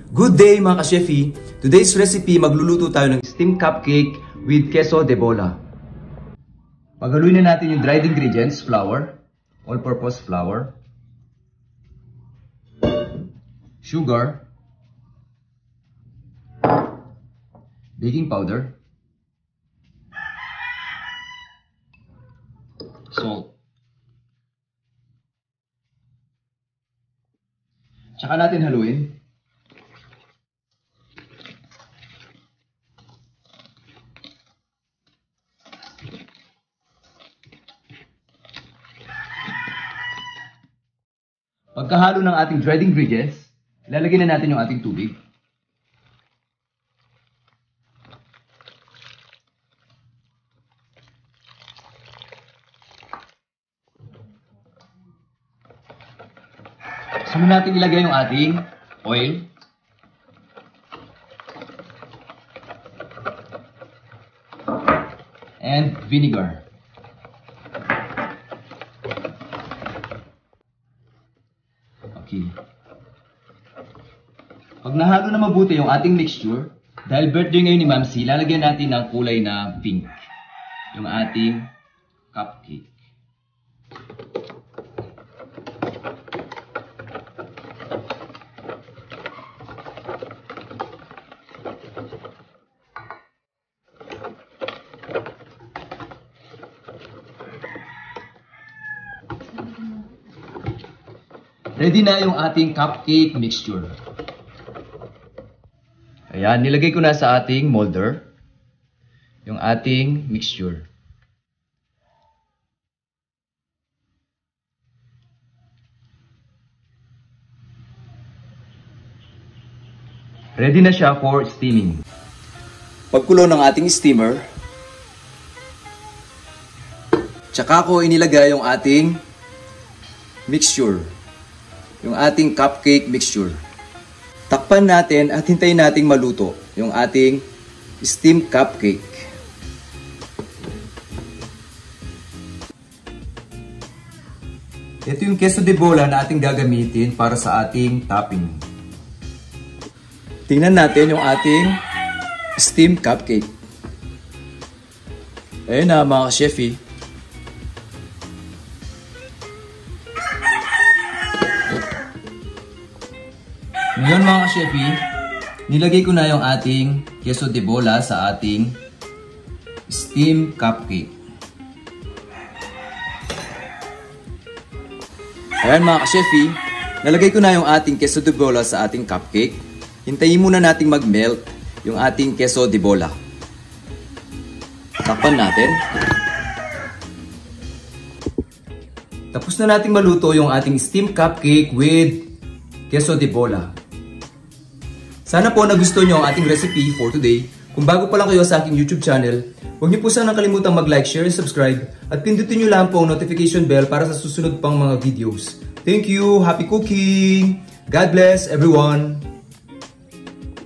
Good day mga ka-chefi! Today's recipe, magluluto tayo ng steamed cupcake with queso de bola. Paghaluin na natin yung dried ingredients, flour, all-purpose flour, sugar, baking powder, salt. Tsaka natin haluin. Pagkahalo ng ating dried ingredients, ilalagay na natin yung ating tubig. Sunod natin ilagay yung ating oil. And vinegar. Okay. Pag nahalo na mabuti yung ating mixture, dahil birthday ngayon ni Ma'am C, lalagyan natin ng kulay na pink yung ating cupcake. Ready na yung ating cupcake mixture. Ayan, nilagay ko na sa ating molder yung ating mixture. Ready na siya for steaming. Pagkulo ng ating steamer, tsaka ko inilagay yung ating mixture. Yung ating cupcake mixture. Takpan natin at hintayin nating maluto yung ating steamed cupcake. Ito yung queso de bola na ating gagamitin para sa ating topping. Tingnan natin yung ating steamed cupcake. Ayun na mga ka-chefi. Ngayon mga ka-chefi, nilagay ko na yung ating queso de bola sa ating steamed cupcake. Ayan mga ka-chefi, nalagay ko na yung ating queso de bola sa ating cupcake. Hintayin muna nating mag-melt yung ating queso de bola. Takpan natin. Tapos na nating maluto yung ating steamed cupcake with queso de bola. Sana po nagustuhan nyo ang ating recipe for today. Kung bago pa lang kayo sa aking YouTube channel, huwag niyo po sanang kalimutang mag-like, share, and subscribe. At pindutin nyo lang po ang notification bell para sa susunod pang mga videos. Thank you! Happy cooking! God bless everyone!